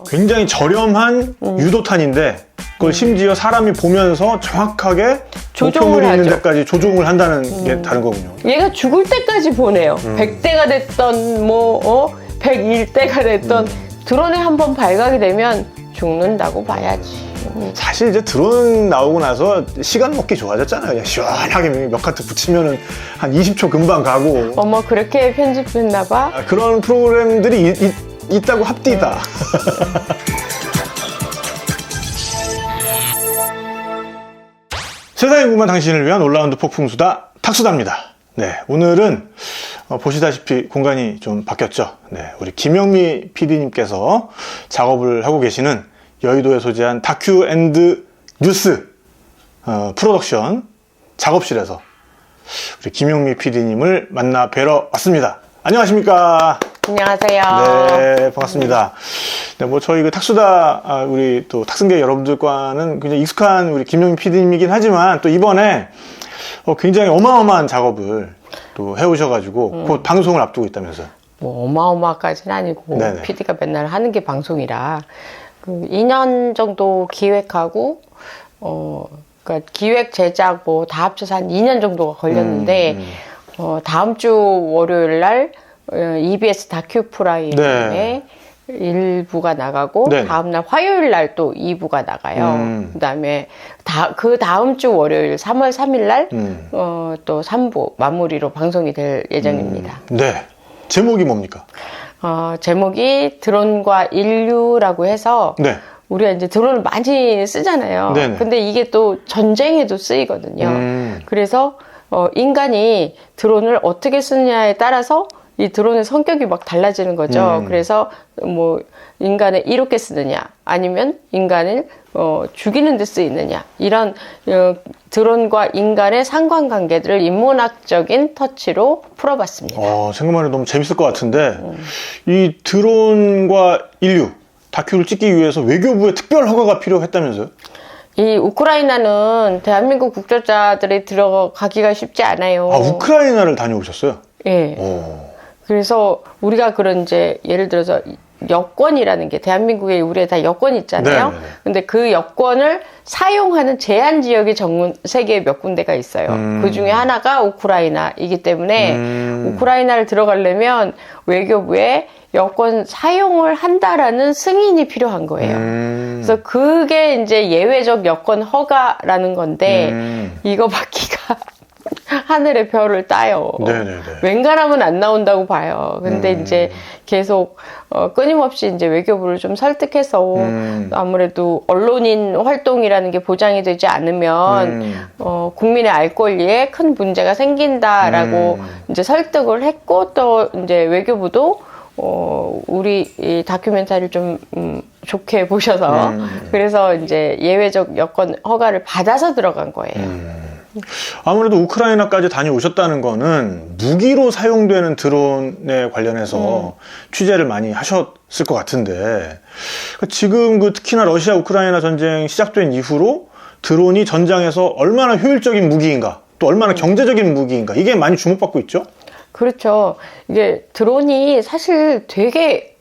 굉장히 저렴한 유도탄인데 그걸 심지어 사람이 보면서 정확하게 조종을 목표물이 있는 하죠. 데까지 조종을 한다는 게 다른 거군요. 얘가 죽을 때까지 보내요. 100대가 됐던 101대가 됐던 드론에 한번 발각이 되면 죽는다고 봐야지. 사실 이제 드론 나오고 나서 시간 먹기 좋아졌잖아요. 그냥 시원하게 몇 카트 붙이면은 한 20초 금방 가고 어머 그렇게 편집했나 봐. 그런 프로그램들이 있다고 합디다. 세상의 궁금한 당신을 위한 올라운드 폭풍수다 탁수다입니다. 네, 오늘은 보시다시피 공간이 좀 바뀌었죠. 네, 우리 김영미 PD님께서 작업을 하고 계시는 여의도에 소재한 다큐 앤드 뉴스 프로덕션 작업실에서 우리 김영미 PD님을 만나 뵈러 왔습니다. 안녕하십니까? 안녕하세요. 네, 반갑습니다. 네, 뭐 저희 그 탁수다 우리 또 탁승계 여러분들과는 굉장히 익숙한 우리 김영미 PD님이긴 하지만 또 이번에 굉장히 어마어마한 작업을 또 해오셔가지고 곧 방송을 앞두고 있다면서요. 뭐 어마어마까지는 아니고 네네. PD가 맨날 하는 게 방송이라 그 2년 정도 기획하고 그러니까 기획 제작 뭐 다 합쳐서 한 2년 정도가 걸렸는데 다음 주 월요일 날 EBS 다큐 프라임에 1부가 나가고 네. 다음 날 화요일 날 또 2부가 나가요. 그다음에 그 다음 주 월요일 3월 3일 날 또 3부 마무리로 방송이 될 예정입니다. 네. 제목이 뭡니까? 제목이 드론과 인류라고 해서 네. 우리가 이제 드론을 많이 쓰잖아요. 네네. 근데 이게 또 전쟁에도 쓰이거든요. 그래서 인간이 드론을 어떻게 쓰느냐에 따라서 이 드론의 성격이 막 달라지는 거죠. 그래서 뭐 인간을 이롭게 쓰느냐 아니면 인간을 죽이는 데 쓰이느냐 이런 드론과 인간의 상관관계들을 인문학적인 터치로 풀어봤습니다. 생각만 해도 너무 재밌을 것 같은데 이 드론과 인류 다큐를 찍기 위해서 외교부의 특별 허가가 필요했다면서요? 이 우크라이나는 대한민국 국적자들이 들어가기가 쉽지 않아요. 우크라이나를 다녀오셨어요? 예. 그래서 우리가 그런 이제 예를 들어서 여권이라는 게 대한민국에 우리에 다 여권이 있잖아요. 네네네. 근데 그 여권을 사용하는 제한 지역이 세계에 몇 군데가 있어요. 그 중에 하나가 우크라이나이기 때문에 우크라이나를 들어가려면 외교부에 여권 사용을 한다라는 승인이 필요한 거예요. 그래서 그게 이제 예외적 여권 허가라는 건데 이거 받기가 하늘의 별을 따요. 네네네. 웬간하면 안 나온다고 봐요. 근데 이제 계속 끊임없이 이제 외교부를 좀 설득해서 아무래도 언론인 활동이라는 게 보장이 되지 않으면 국민의 알 권리에 큰 문제가 생긴다라고 이제 설득을 했고 또 이제 외교부도 우리 이 다큐멘터리를 좀 좋게 보셔서 그래서 이제 예외적 여권 허가를 받아서 들어간 거예요. 아무래도 우크라이나까지 다녀오셨다는 거는 무기로 사용되는 드론에 관련해서 취재를 많이 하셨을 것 같은데 지금 특히나 러시아 우크라이나 전쟁 시작된 이후로 드론이 전장에서 얼마나 효율적인 무기인가 또 얼마나 경제적인 무기인가 이게 많이 주목받고 있죠? 그렇죠. 이게 드론이 사실 되게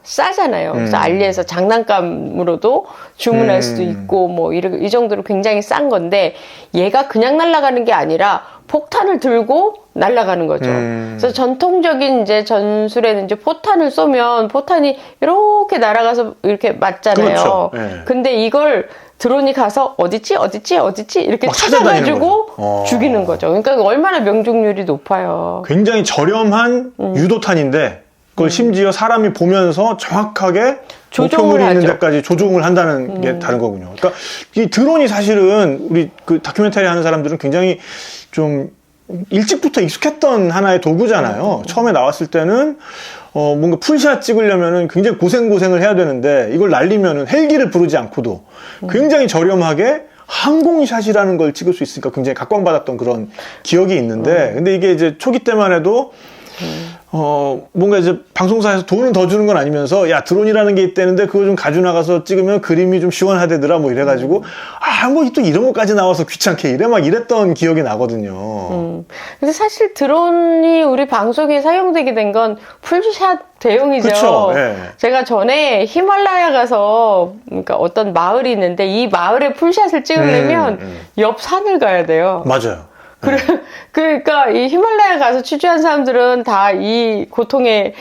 싸잖아요. 그래서 알리에서 장난감으로도 주문할 수도 있고 뭐 이 정도로 굉장히 싼 건데 얘가 그냥 날아가는 게 아니라 폭탄을 들고 날아가는 거죠. 그래서 전통적인 이제 전술에는 이제 포탄을 쏘면 포탄이 이렇게 날아가서 이렇게 맞잖아요. 그렇죠. 네. 근데 이걸 드론이 가서 어딨지 이렇게 찾아가지고 죽이는 거죠. 그러니까 얼마나 명중률이 높아요. 굉장히 저렴한 유도탄인데 그걸 심지어 사람이 보면서 정확하게 목표물이 있는 데까지 조종을 한다는 게 다른 거군요. 그러니까 이 드론이 사실은 우리 그 다큐멘터리 하는 사람들은 굉장히 좀 일찍부터 익숙했던 하나의 도구잖아요. 처음에 나왔을 때는 뭔가 풀샷 찍으려면은 굉장히 고생을 해야 되는데 이걸 날리면은 헬기를 부르지 않고도 굉장히 저렴하게 항공샷이라는 걸 찍을 수 있으니까 굉장히 각광받았던 그런 기억이 있는데 근데 이게 이제 초기 때만 해도 뭔가 이제 방송사에서 돈은 더 주는 건 아니면서 야 드론이라는 게 있다는데 그거 좀 가지고 나가서 찍으면 그림이 좀 시원하대더라 뭐 이래가지고 뭐 또 이런 것까지 나와서 귀찮게 이래 막 이랬던 기억이 나거든요. 근데 사실 드론이 우리 방송에 사용되게 된 건 풀샷 대용이죠. 그쵸, 예. 제가 전에 히말라야 가서 그러니까 어떤 마을이 있는데 이 마을에 풀샷을 찍으려면 옆 산을 가야 돼요. 맞아요. 그러니까 이 히말라야 가서 취재한 사람들은 다 이 고통에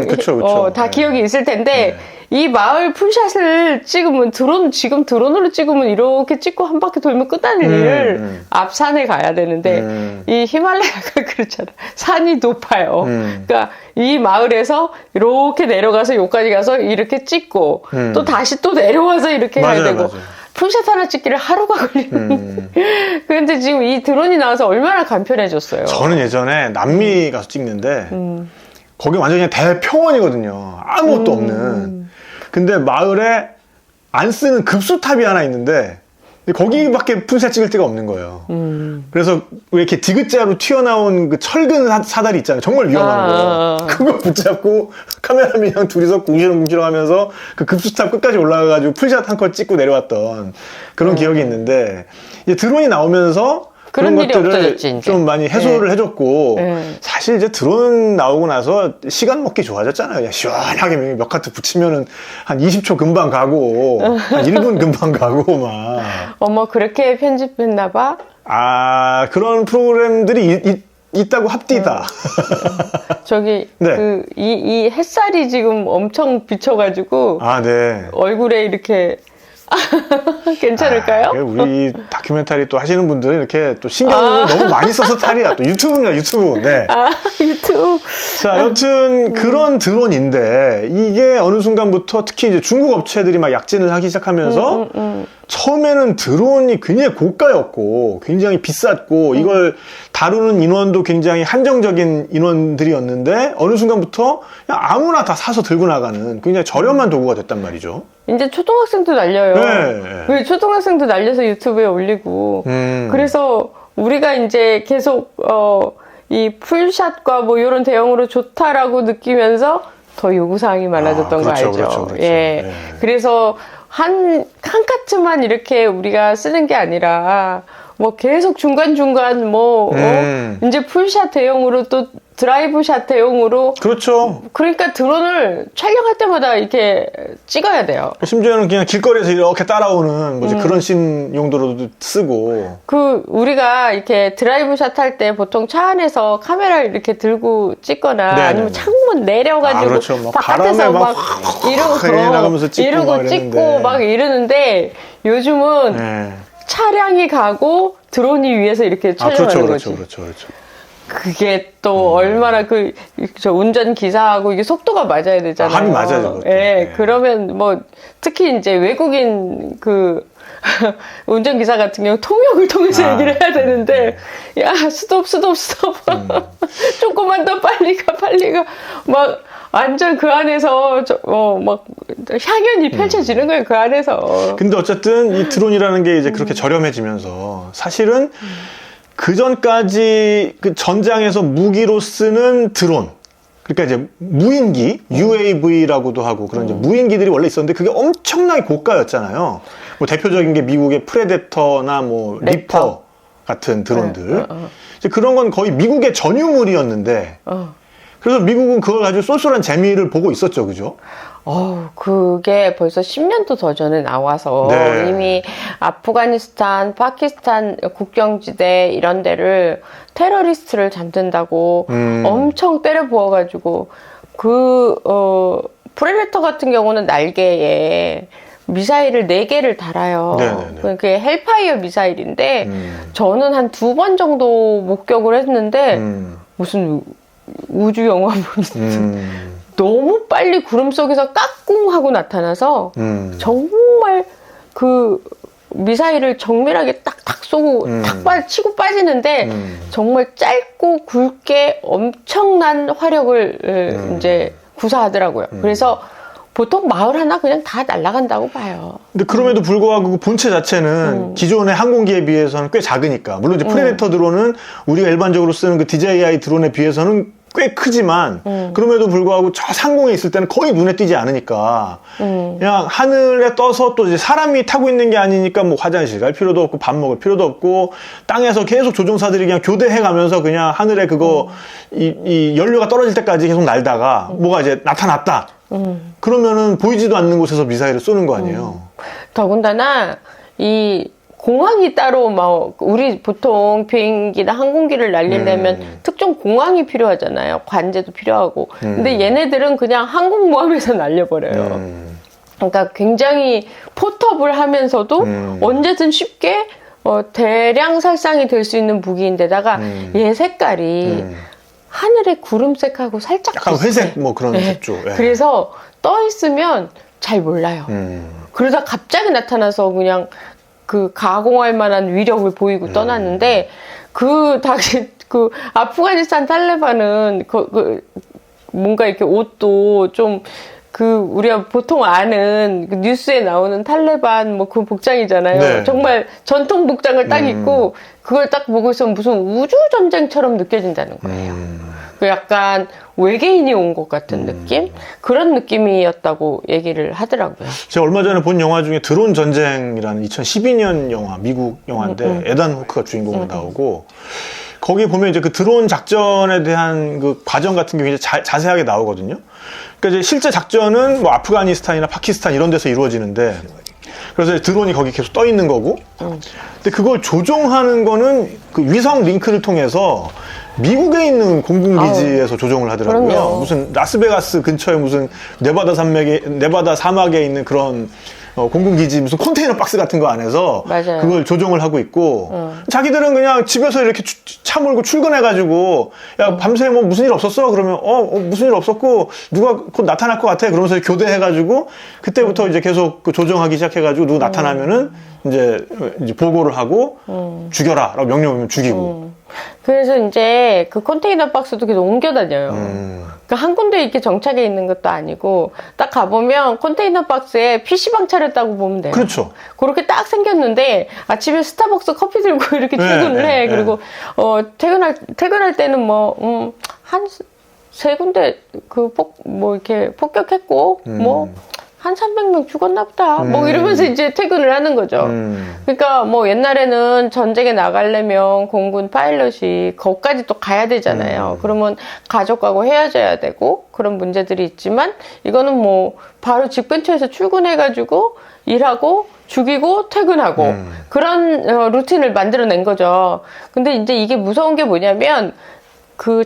그쵸. 다 기억이 있을 텐데 이 마을 풀샷을 찍으면 지금 드론으로 찍으면 이렇게 찍고 한 바퀴 돌면 끝나는 일을 앞산에 가야 되는데 이 히말라야가 그렇잖아. 산이 높아요. 그러니까 이 마을에서 이렇게 내려가서 여기까지 가서 이렇게 찍고 또 다시 또 내려와서 이렇게 해야 되고 맞아요. 풀샷 하나 찍기를 하루가 걸리는. 그런데 지금 이 드론이 나와서 얼마나 간편해졌어요. 저는 예전에 남미 가서 찍는데 거기 완전히 그냥 대평원이거든요. 아무것도 없는. 근데 마을에 안 쓰는 급수탑이 하나 있는데 거기밖에 풀샷 찍을 데가 없는 거예요. 그래서 왜 이렇게 디귿자로 튀어나온 그 철근 사다리 있잖아요. 정말 위험한 거. 그거 붙잡고 카메라맨이랑 둘이서 궁시렁궁시렁 하면서 그 급수탑 끝까지 올라가가지고 풀샷 한 컷 찍고 내려왔던 그런 기억이 있는데 이제 드론이 나오면서 그런 것들을 없어졌지, 좀 많이 해소를 해줬고 사실 이제 드론 나오고 나서 시간 먹기 좋아졌잖아요. 그냥 시원하게 몇 카트 붙이면은 한 20초 금방 가고 한 1분 금방 가고 막. 어머 그렇게 편집했나 봐. 아 그런 프로그램들이 있다고 합디다. 저기 네. 이 햇살이 지금 엄청 비쳐가지고 아 네. 얼굴에 이렇게 괜찮을까요? 우리 다큐멘터리 또 하시는 분들은 이렇게 또 신경을 너무 많이 써서 탈이야. 또 유튜브입니다, 유튜브. 네. 유튜브. 자, 여튼 그런 드론인데 이게 어느 순간부터 특히 이제 중국 업체들이 막 약진을 하기 시작하면서 처음에는 드론이 굉장히 고가였고 굉장히 비쌌고 이걸 다루는 인원도 굉장히 한정적인 인원들이었는데 어느 순간부터 그냥 아무나 다 사서 들고 나가는 굉장히 저렴한 도구가 됐단 말이죠. 이제 초등학생도 날려요. 네. 초등학생도 날려서 유튜브에 올리고. 그래서 우리가 이제 계속 이 풀샷과 뭐 이런 대형으로 좋다라고 느끼면서 더 요구사항이 많아졌던 거 알죠? 그렇죠. 예. 네. 그래서 한 카트만 이렇게 우리가 쓰는 게 아니라 뭐 계속 중간중간 이제 풀샷 대용으로 또 드라이브샷 대용으로. 그렇죠. 그러니까 드론을 촬영할 때마다 이렇게 찍어야 돼요. 심지어는 그냥 길거리에서 이렇게 따라오는 그런 씬 용도로도 쓰고. 우리가 이렇게 드라이브샷 할 때 보통 차 안에서 카메라를 이렇게 들고 찍거나 네네네. 아니면 창문 내려가지고 그렇죠. 막 바깥에서 막 나가면서 이러고 찍고 막 이러는데 요즘은 네. 차량이 가고 드론이 위에서 이렇게 촬영하는 거지. 그렇죠. 그게 또 얼마나 저 운전 기사하고 이게 속도가 맞아야 되잖아요. 합이 맞아요. 예, 네. 그러면 뭐 특히 이제 외국인 운전 기사 같은 경우 통역을 통해서 얘기를 해야 되는데 야 스톱 조금만 더 빨리 가 막 완전 그 안에서 막 향연이 펼쳐지는 거예요 그 안에서. 근데 어쨌든 이 드론이라는 게 이제 그렇게 저렴해지면서 사실은 그 전까지 그 전장에서 무기로 쓰는 드론, 그러니까 이제 무인기, UAV라고도 하고 그런 이제 무인기들이 원래 있었는데 그게 엄청나게 고가였잖아요. 뭐 대표적인 게 미국의 프레데터나 뭐 리퍼 같은 드론들. 이제 그런 건 거의 미국의 전유물이었는데 그래서 미국은 그걸 가지고 쏠쏠한 재미를 보고 있었죠, 그죠? 그게 벌써 10년도 더 전에 나와서 네. 이미 아프가니스탄, 파키스탄 국경지대 이런 데를 테러리스트를 잠든다고 엄청 때려 부어가지고 프레데터 같은 경우는 날개에 미사일을 4개를 달아요. 네네네. 그게 헬파이어 미사일인데 저는 한 2번 정도 목격을 했는데 무슨 우주 영화 보는 너무 빨리 구름 속에서 까꿍 하고 나타나서 정말 그 미사일을 정밀하게 딱딱 쏘고 탁 치고 빠지는데 정말 짧고 굵게 엄청난 화력을 이제 구사하더라고요. 그래서 보통 마을 하나 그냥 다 날아간다고 봐요. 근데 그럼에도 불구하고 그 본체 자체는 기존의 항공기에 비해서는 꽤 작으니까. 물론 이제 프레데터 드론은 우리가 일반적으로 쓰는 그 DJI 드론에 비해서는 꽤 크지만 그럼에도 불구하고 저 상공에 있을 때는 거의 눈에 띄지 않으니까 그냥 하늘에 떠서 또 이제 사람이 타고 있는 게 아니니까 뭐 화장실 갈 필요도 없고 밥 먹을 필요도 없고 땅에서 계속 조종사들이 그냥 교대해 가면서 그냥 하늘에 그거 이 연료가 떨어질 때까지 계속 날다가 뭐가 이제 나타났다. 그러면은 보이지도 않는 곳에서 미사일을 쏘는 거 아니에요. 더군다나 이 공항이 따로 막 우리 보통 비행기나 항공기를 날리려면 특정 공항이 필요하잖아요. 관제도 필요하고. 근데 얘네들은 그냥 항공모함에서 날려버려요. 그러니까 굉장히 포터블 하면서도 언제든 쉽게 대량 살상이 될 수 있는 무기인데다가 얘 색깔이 하늘의 구름색하고 살짝 약간 비슷해. 회색 뭐 그런 색조. 예. 그래서 떠 있으면 잘 몰라요. 그러다 갑자기 나타나서 그냥 그 가공할 만한 위력을 보이고 떠났는데 당시 그 아프가니스탄 탈레반은 뭔가 이렇게 옷도 좀 우리가 보통 아는 그 뉴스에 나오는 탈레반 뭐 그 복장이잖아요. 네. 정말 전통 복장을 딱 입고 그걸 딱 보고 있으면 무슨 우주 전쟁처럼 느껴진다는 거예요. 그 약간 외계인이 온 것 같은 느낌? 그런 느낌이었다고 얘기를 하더라고요. 제가 얼마 전에 본 영화 중에 드론 전쟁이라는 2012년 영화, 미국 영화인데 에단 호크가 주인공으로 나오고 거기 보면 이제 그 드론 작전에 대한 그 과정 같은 게 굉장히 자세하게 나오거든요. 그러니까 이제 실제 작전은 뭐 아프가니스탄이나 파키스탄 이런 데서 이루어지는데 그래서 드론이 거기 계속 떠 있는 거고 근데 그걸 조종하는 거는 그 위성 링크를 통해서 미국에 있는 공군기지에서 조종을 하더라고요. 그럼요. 무슨 라스베가스 근처에 무슨 네바다 사막에 있는 그런 공군기지 무슨 컨테이너 박스 같은 거 안에서 맞아요. 그걸 조종을 하고 있고 자기들은 그냥 집에서 이렇게 차 몰고 출근해가지고 야 밤새 뭐 무슨 일 없었어? 그러면 무슨 일 없었고 누가 곧 나타날 것 같아? 그러면서 교대해가지고 그때부터 이제 계속 그 조종하기 시작해가지고 누구 나타나면은 이제 보고를 하고 죽여라 라고 명령을 죽이고 그래서 이제 그 컨테이너 박스도 계속 옮겨 다녀요. 그러니까 한 군데 이렇게 정착해 있는 것도 아니고 딱 가보면 컨테이너 박스에 PC방 차렸다고 보면 돼요. 그렇죠. 그렇게 딱 생겼는데 아침에 스타벅스 커피 들고 이렇게 출근을 해. 그리고 퇴근할 때는 뭐 한 세 군데 이렇게 폭격했고 뭐 한 300명 죽었나 보다. 뭐 이러면서 이제 퇴근을 하는 거죠. 그러니까 뭐 옛날에는 전쟁에 나가려면 공군 파일럿이 거기까지 또 가야 되잖아요. 그러면 가족하고 헤어져야 되고 그런 문제들이 있지만 이거는 뭐 바로 집 근처에서 출근해가지고 일하고 죽이고 퇴근하고 그런 루틴을 만들어낸 거죠. 근데 이제 이게 무서운 게 뭐냐면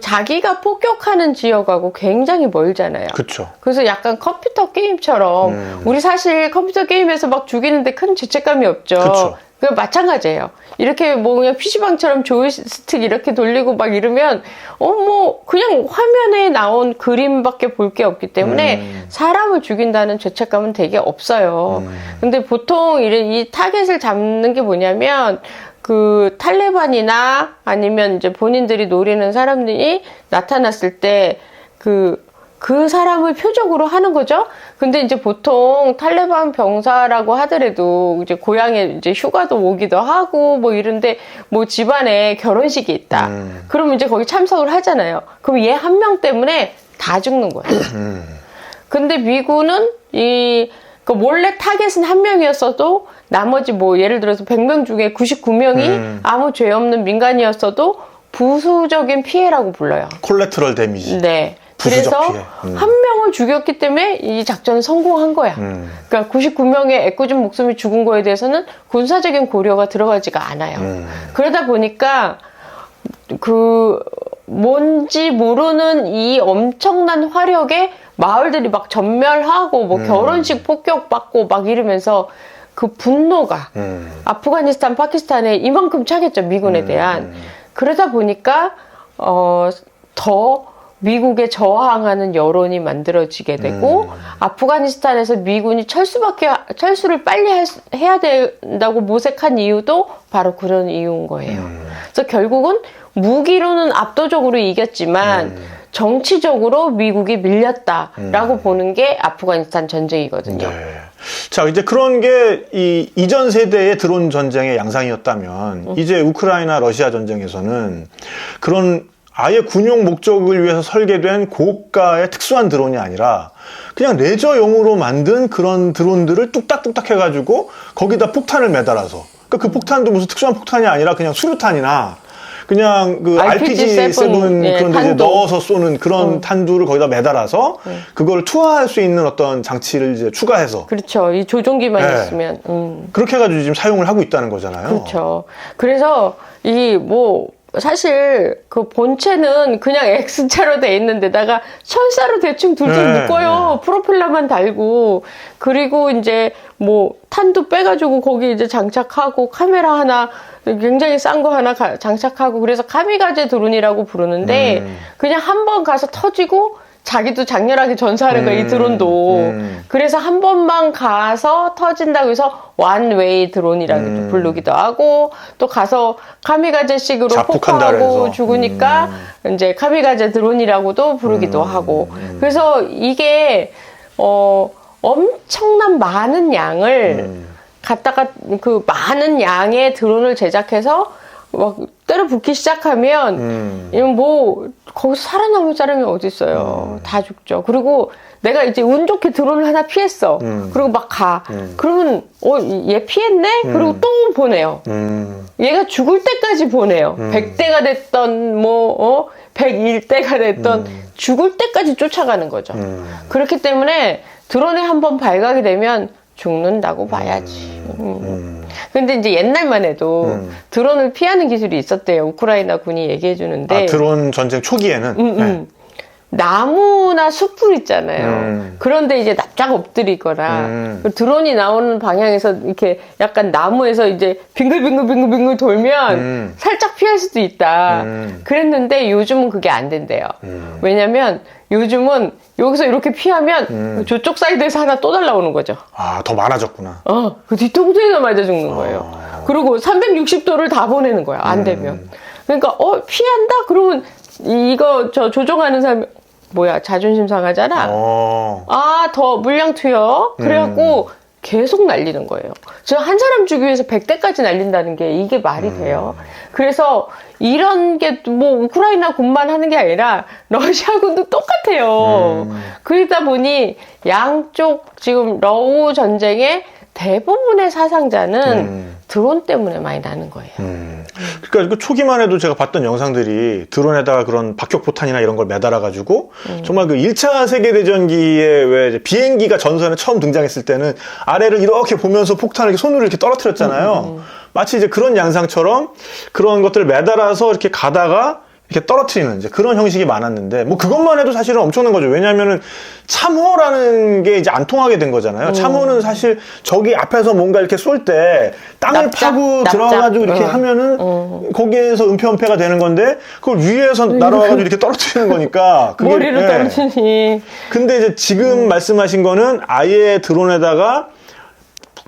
자기가 폭격하는 지역하고 굉장히 멀잖아요. 그렇죠. 그래서 약간 컴퓨터 게임처럼 우리 사실 컴퓨터 게임에서 막 죽이는데 큰 죄책감이 없죠. 그쵸. 그 마찬가지예요. 이렇게 뭐 그냥 PC방처럼 조이스틱 이렇게 돌리고 막 이러면 뭐 그냥 화면에 나온 그림밖에 볼 게 없기 때문에 사람을 죽인다는 죄책감은 되게 없어요. 근데 보통 이 타겟을 잡는 게 뭐냐면 그 탈레반이나 아니면 이제 본인들이 노리는 사람들이 나타났을 때 그 사람을 표적으로 하는 거죠. 근데 이제 보통 탈레반 병사라고 하더라도 이제 고향에 이제 휴가도 오기도 하고 뭐 이런데 뭐 집안에 결혼식이 있다. 그러면 이제 거기 참석을 하잖아요. 그럼 얘 한 명 때문에 다 죽는 거예요. 근데 미군은 원래 타겟은 한 명이었어도 나머지 뭐 예를 들어서 100명 중에 99명이 아무 죄 없는 민간이었어도 부수적인 피해라고 불러요. 콜레트럴 데미지. 네. 부수적 그래서 피해. 한 명을 죽였기 때문에 이 작전은 성공한 거야. 그러니까 99명의 애꿎은 목숨이 죽은 거에 대해서는 군사적인 고려가 들어가지가 않아요. 그러다 보니까 뭔지 모르는 이 엄청난 화력에 마을들이 막 전멸하고 뭐 결혼식 폭격받고 막 이러면서 그 분노가 아프가니스탄, 파키스탄에 이만큼 차겠죠. 미군에 대한. 그러다 보니까 더 미국에 저항하는 여론이 만들어지게 되고 아프가니스탄에서 미군이 철수를 빨리 해야 된다고 모색한 이유도 바로 그런 이유인 거예요. 그래서 결국은 무기로는 압도적으로 이겼지만 정치적으로 미국이 밀렸다라고 보는 게 아프가니스탄 전쟁이거든요. 네. 자, 이제 그런 게 이전 세대의 드론 전쟁의 양상이었다면 이제 우크라이나 러시아 전쟁에서는 그런 아예 군용 목적을 위해서 설계된 고가의 특수한 드론이 아니라 그냥 레저용으로 만든 그런 드론들을 뚝딱뚝딱 해가지고 거기다 폭탄을 매달아서, 그러니까 그 폭탄도 무슨 특수한 폭탄이 아니라 그냥 수류탄이나 그냥 그 RPG-7 예, 그런 데 이제 탄두. 넣어서 쏘는 그런 탄두를 거기다 매달아서 그걸 투하할 수 있는 어떤 장치를 이제 추가해서. 그렇죠. 이 조종기만 네. 있으면. 그렇게 해가지고 지금 사용을 하고 있다는 거잖아요. 그렇죠. 그래서 이 뭐 사실 그 본체는 그냥 X자로 돼 있는데다가 철사로 대충 둘둘 네, 묶어요. 프로펠러만 달고. 그리고 이제 뭐 탄도 빼가지고 거기 이제 장착하고 카메라 하나 굉장히 싼 거 하나 장착하고, 그래서 카미가제 드론이라고 부르는데 그냥 한 번 가서 터지고 자기도 장렬하게 전사하는 거야, 이 드론도. 그래서 한 번만 가서 터진다고 해서 원웨이 드론이라고 부르기도 하고, 또 가서 카미가제식으로 자폭한다 폭파하고 그래서. 죽으니까 이제 카미가제 드론이라고도 부르기도 하고. 그래서 이게 엄청난 많은 양을 갖다가 그 많은 양의 드론을 제작해서 막 때려 붓기 시작하면 이건 뭐 거기서 살아남을 사람이 어디 있어요. 다 죽죠. 그리고 내가 이제 운 좋게 드론을 하나 피했어. 그리고 막 가. 그러면 얘 피했네? 그리고 또 보내요. 얘가 죽을 때까지 보내요. 100대가 됐던 뭐 101대가 됐던 죽을 때까지 쫓아가는 거죠. 그렇기 때문에 드론에 한번 발각이 되면 죽는다고 봐야지. 근데 이제 옛날만 해도 드론을 피하는 기술이 있었대요. 우크라이나 군이 얘기해 주는데. 아, 드론 전쟁 초기에는? 네. 나무나 숲을 있잖아요. 그런데 이제 납작 엎드리거나 드론이 나오는 방향에서 이렇게 약간 나무에서 이제 빙글빙글 돌면 살짝 피할 수도 있다. 그랬는데 요즘은 그게 안 된대요. 왜냐면 요즘은 여기서 이렇게 피하면 저쪽 사이드에서 하나 또 날라오는 거죠. 아, 더 많아졌구나. 그 뒤통수에서 맞아 죽는 거예요. 그리고 360도를 다 보내는 거야. 안 되면. 그러니까 피한다? 그러면 이거 조종하는 사람이 뭐야, 자존심 상하잖아. 더 물량 튀어. 그래갖고 계속 날리는 거예요. 저 한 사람 주기 위해서 100대까지 날린다는 게 이게 말이 돼요. 그래서 이런 게 뭐 우크라이나 군만 하는 게 아니라 러시아군도 똑같아요. 그러다 보니 양쪽 지금 러우 전쟁의 대부분의 사상자는 드론 때문에 많이 나는 거예요. 그러니까 그 초기만 해도 제가 봤던 영상들이 드론에다가 그런 박격포탄이나 이런 걸 매달아가지고 정말 그 1차 세계대전기에 왜 이제 비행기가 전선에 처음 등장했을 때는 아래를 이렇게 보면서 폭탄을 이렇게 손으로 이렇게 떨어뜨렸잖아요. 마치 이제 그런 양상처럼 그런 것들을 매달아서 이렇게 가다가 이렇게 떨어뜨리는 이제 그런 형식이 많았는데, 뭐 그것만 해도 사실은 엄청난 거죠. 왜냐하면은 참호라는 게 이제 안 통하게 된 거잖아요. 참호는 사실 저기 앞에서 뭔가 이렇게 쏠 때 땅을 파고 들어가가지고 이렇게 하면은 거기에서 은폐가 되는 건데, 그걸 위에서 날아와가지고 이렇게 떨어뜨리는 거니까 그게, 머리로 떨어지니. 근데 이제 지금 말씀하신 거는 아예 드론에다가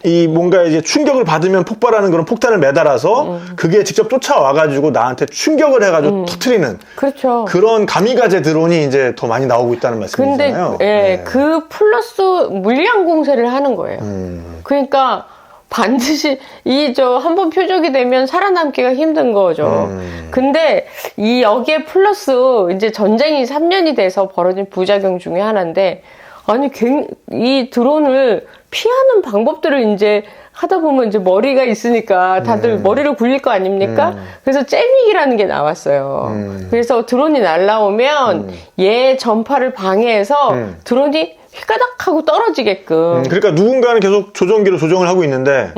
이 뭔가 이제 충격을 받으면 폭발하는 그런 폭탄을 매달아서 그게 직접 쫓아와가지고 나한테 충격을 해가지고 터트리는. 그렇죠. 그런 가미가제 드론이 이제 더 많이 나오고 있다는 말씀이잖아요. 근데 그 플러스 물량 공세를 하는 거예요. 그러니까 반드시 한번 표적이 되면 살아남기가 힘든 거죠. 근데 여기에 플러스 이제 전쟁이 3년이 돼서 벌어진 부작용 중에 하나인데, 아니 이 드론을 피하는 방법들을 이제 하다 보면 이제 머리가 있으니까 다들 머리를 굴릴 거 아닙니까? 그래서 잼믹이라는 게 나왔어요. 그래서 드론이 날라오면 얘 전파를 방해해서 드론이 휘가닥 하고 떨어지게끔. 그러니까 누군가는 계속 조종기로 조정을 하고 있는데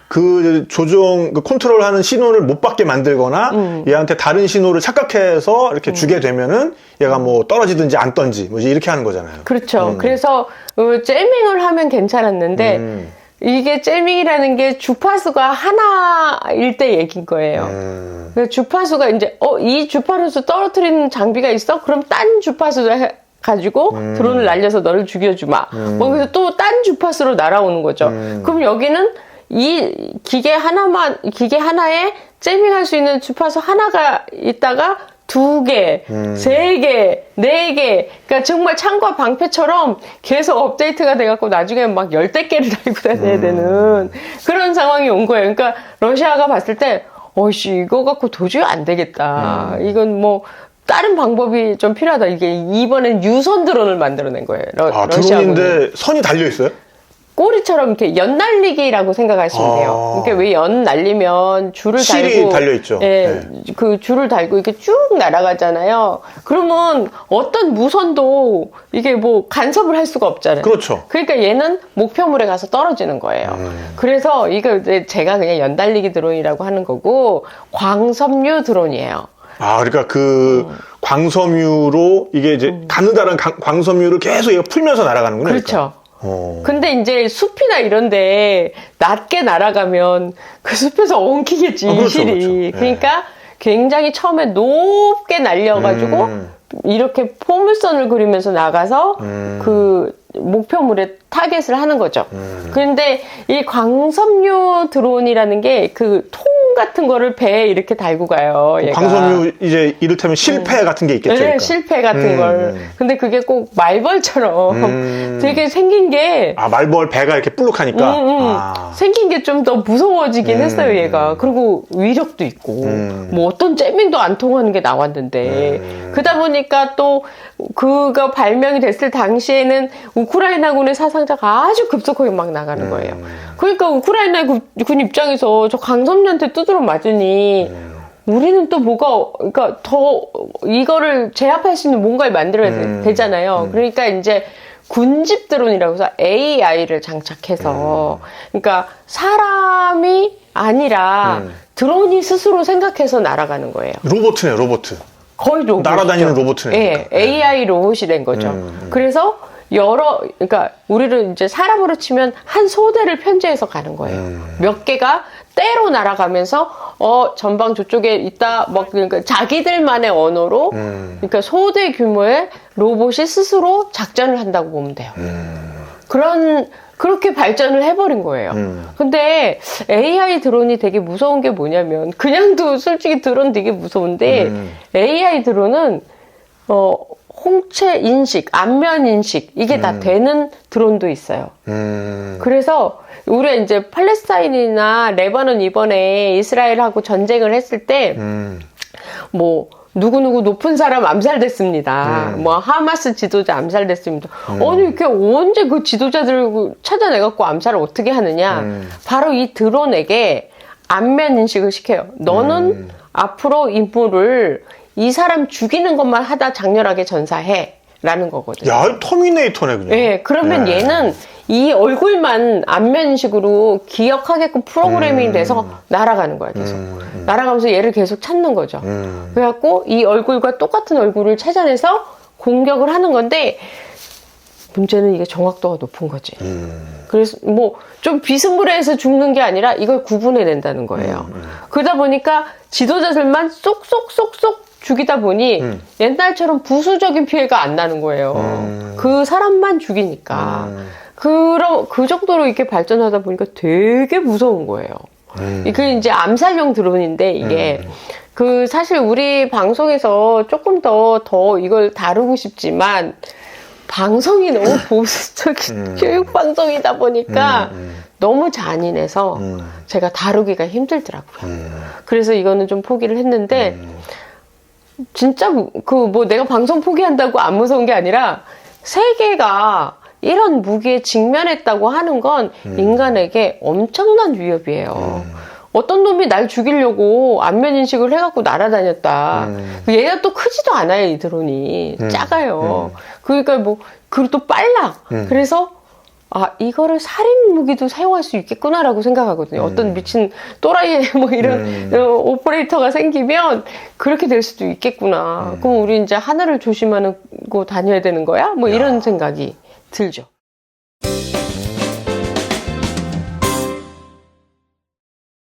그 그 컨트롤하는 신호를 못 받게 만들거나 얘한테 다른 신호를 착각해서 이렇게 주게 되면은 얘가 뭐 떨어지든지 안 떤지 뭐 이렇게 하는 거잖아요. 그렇죠. 그래서 잼밍을 하면 괜찮았는데 이게 잼밍이라는 게 주파수가 하나일 때 얘기인 거예요. 주파수가 이제 이 주파수 떨어뜨리는 장비가 있어? 그럼 딴 주파수를 가지고 드론을 날려서 너를 죽여주마. 그래서 또 딴 주파수로 날아오는 거죠. 그럼 여기는 이 기계 하나에 잼밍할 수 있는 주파수 하나가 있다가 2개, 3개, 4개. 그러니까 정말 창과 방패처럼 계속 업데이트가 돼갖고 나중에 막 10대 개를 달고 다녀야 되는 그런 상황이 온 거예요. 그러니까 러시아가 봤을 때, 이거 갖고 도저히 안 되겠다. 이건 뭐, 다른 방법이 좀 필요하다. 이게 이번엔 유선 드론을 만들어낸 거예요. 드론인데 선이 달려 있어요? 꼬리처럼 이렇게 연 날리기라고 생각하시면 돼요. 그러니까 왜 연 날리면 줄을 실이 달고 달려 있죠. 예, 네. 그 줄을 달고 이렇게 쭉 날아가잖아요. 그러면 어떤 무선도 이게 뭐 간섭을 할 수가 없잖아요. 그렇죠. 그러니까 얘는 목표물에 가서 떨어지는 거예요. 그래서 이거 제가 그냥 연 달리기 드론이라고 하는 거고 광섬유 드론이에요. 그러니까 광섬유로 이게 이제 가느다란 광섬유를 계속 얘가 풀면서 날아가는구나. 그렇죠. 근데 이제 숲이나 이런데 낮게 날아가면 그 숲에서 엉키겠지, 이 실이. 그렇죠. 그러니까 굉장히 처음에 높게 날려가지고 이렇게 포물선을 그리면서 나가서 그 목표물에 타겟을 하는 거죠. 그런데 이 광섬유 드론이라는 게 그 통 같은 거를 배에 이렇게 달고 가요. 얘가. 광섬유 이제 이를테면 실패 같은 게 있겠죠. 네, 그러니까. 실패 같은 걸. 근데 그게 꼭 말벌처럼 되게 생긴 게 말벌 배가 이렇게 볼록하니까 생긴 게 좀 더 무서워지긴 했어요, 얘가. 그리고 위력도 있고 뭐 어떤 잼밍도 안 통하는 게 나왔는데 그러다 보니까 또 그가 발명이 됐을 당시에는 우크라이나군의 사상자가 아주 급속하게 막 나가는 거예요. 그러니까 우크라이나 군 입장에서 저 광섬유한테 두드러 맞으니 우리는 또 그러니까 더 이거를 제압할 수 있는 뭔가를 만들어야 되잖아요. 그러니까 이제 군집 드론이라고 해서 AI를 장착해서 그러니까 사람이 아니라 드론이 스스로 생각해서 날아가는 거예요. 로봇이네요, 로봇. 거의 로봇. 날아다니는 로봇이네요. 네, AI 로봇이 된 거죠. 그래서 그러니까 우리를 이제 사람으로 치면 한 소대를 편제해서 가는 거예요. 몇 개가 때로 날아가면서 전방 저쪽에 있다 그러니까 자기들만의 언어로 그러니까 소대 규모의 로봇이 스스로 작전을 한다고 보면 돼요. 그렇게 발전을 해버린 거예요. 근데 AI 드론이 되게 무서운 게 뭐냐면 그냥도 솔직히 드론 되게 무서운데 AI 드론은 홍채 인식, 안면 인식 이게 다 되는 드론도 있어요. 그래서 우리가 이제 팔레스타인이나 레바논 이번에 이스라엘하고 전쟁을 했을 때 뭐 누구누구 높은 사람 암살됐습니다. 뭐 하마스 지도자 암살됐습니다. 아니 이렇게 언제 그 지도자들 찾아내갖고 암살을 어떻게 하느냐? 바로 이 드론에게 안면 인식을 시켜요. 너는 앞으로 임무를 이 사람 죽이는 것만 하다 장렬하게 전사해. 라는 거거든요. 야, 터미네이터네, 그냥. 네, 그러면 얘는 이 얼굴만 안면식으로 기억하게끔 프로그래밍이 돼서 날아가는 거야, 계속. 날아가면서 얘를 계속 찾는 거죠. 그래갖고 이 얼굴과 똑같은 얼굴을 찾아내서 공격을 하는 건데, 문제는 이게 정확도가 높은 거지. 그래서 뭐 좀 비스무리해서 죽는 게 아니라 이걸 구분해낸다는 거예요. 그러다 보니까 지도자들만 쏙쏙쏙쏙 죽이다 보니 옛날처럼 부수적인 피해가 안 나는 거예요. 그 사람만 죽이니까. 그 정도로 이렇게 발전하다 보니까 되게 무서운 거예요. 이게 이제 암살용 드론인데 이게 사실 우리 방송에서 조금 더 이걸 다루고 싶지만 방송이 너무 보수적인 교육 방송이다 보니까 너무 잔인해서 제가 다루기가 힘들더라고요. 그래서 이거는 좀 포기를 했는데 진짜 내가 방송 포기한다고 안 무서운 게 아니라 세계가 이런 무기에 직면했다고 하는 건 인간에게 엄청난 위협이에요. 어떤 놈이 날 죽이려고 안면인식을 해갖고 날아다녔다. 얘가 또 크지도 않아요, 이 드론이. 작아요. 그러니까 그리고 또 빨라. 그래서 이거를 살인 무기도 사용할 수 있겠구나라고 생각하거든요. 어떤 미친 또라이 이런 오퍼레이터가 생기면 그렇게 될 수도 있겠구나. 그럼 우리 이제 하늘을 조심하고 다녀야 되는 거야? 이런 생각이 들죠.